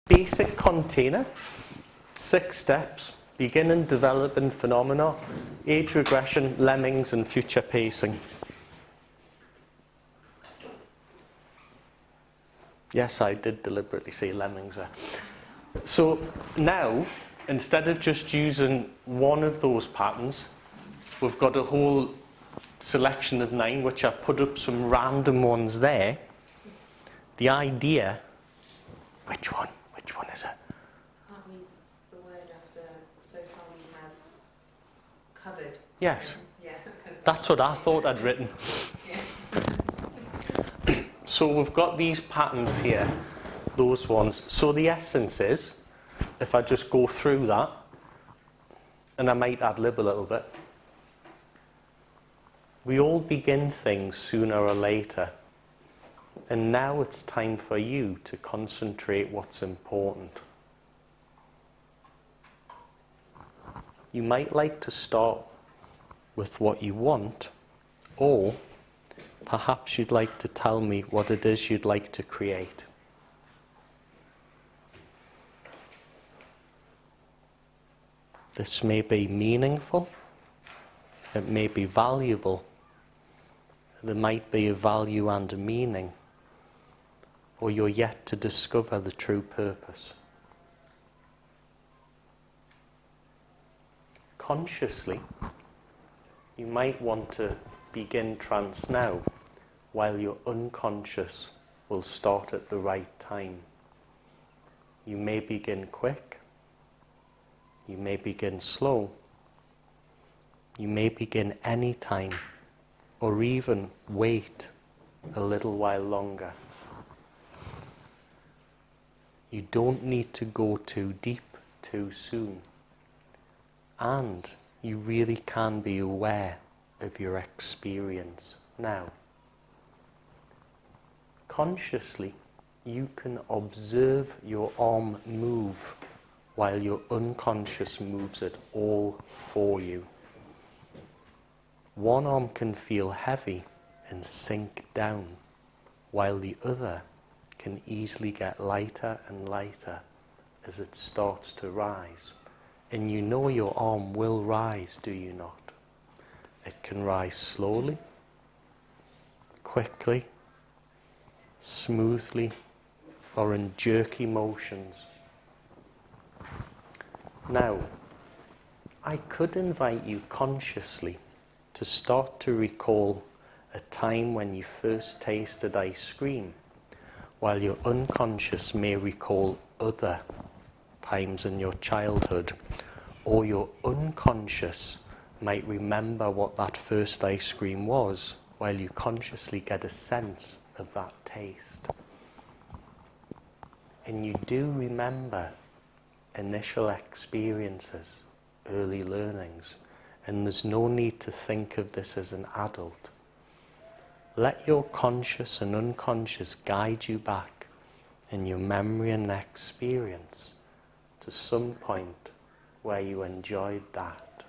basic container, 6 steps: beginning, developing, phenomena, age regression, lemmings, and future pacing. Yes, I did deliberately say lemmings there. So now, instead of just using one of those patterns, we've got a whole selection of 9, which I've put up some random ones there. The idea, which one is it? Can't we the word after so far we have covered? Yes. Yeah. That's what I thought I'd written. Yeah. So we've got these patterns here, those ones. So the essence is, if I just go through that, and I might ad-lib a little bit, we all begin things sooner or later. And now it's time for you to concentrate what's important. You might like to start with what you want, or perhaps you'd like to tell me what it is you'd like to create. This may be meaningful, it may be valuable, there might be a value and a meaning, or you're yet to discover the true purpose. Consciously, you might want to begin trance now, while your unconscious will start at the right time. You may begin quick, you may begin slow, you may begin any time, or even wait a little while longer. You don't need to go too deep too soon, and you really can be aware of your experience now. Consciously, you can observe your arm move while your unconscious moves it all for you. One arm can feel heavy and sink down, while the other can easily get lighter and lighter as it starts to rise. And you know your arm will rise, do you not? It can rise slowly, quickly, smoothly, or in jerky motions. Now, I could invite you consciously to start to recall a time when you first tasted ice cream, while your unconscious may recall other times in your childhood, or your unconscious might remember what that first ice cream was, while you consciously get a sense of that taste. And you do remember initial experiences, early learnings, and there's no need to think of this as an adult. Let your conscious and unconscious guide you back in your memory and experience to some point where you enjoyed that.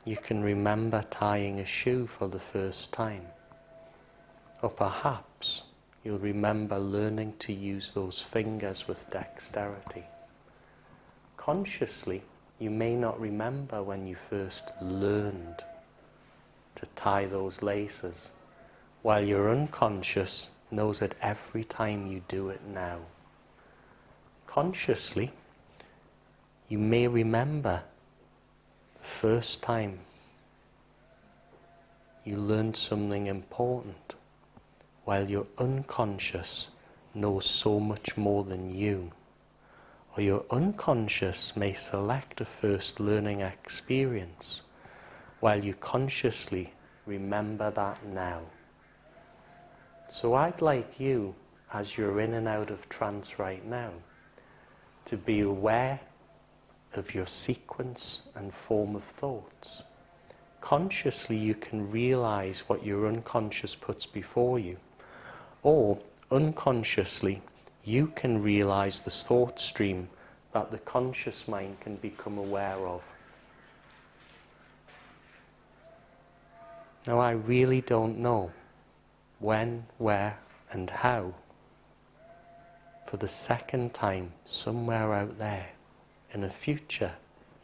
You can remember tying a shoe for the first time, or perhaps you'll remember learning to use those fingers with dexterity. Consciously, you may not remember when you first learned to tie those laces, while your unconscious knows it every time you do it now. Consciously, you may remember the first time you learned something important, while your unconscious knows so much more than you. Or your unconscious may select a first learning experience, while you consciously remember that now. So I'd like you, as you're in and out of trance right now, to be aware of your sequence and form of thoughts. Consciously you can realize what your unconscious puts before you, or unconsciously you can realize the thought stream that the conscious mind can become aware of. Now I really don't know when, where and how, for the second time somewhere out there in a future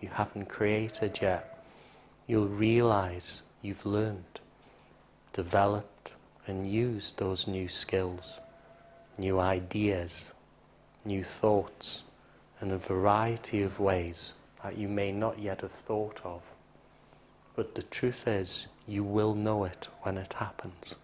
you haven't created yet, you'll realize you've learned, developed and used those new skills, new ideas, new thoughts, in a variety of ways that you may not yet have thought of. But the truth is, you will know it when it happens.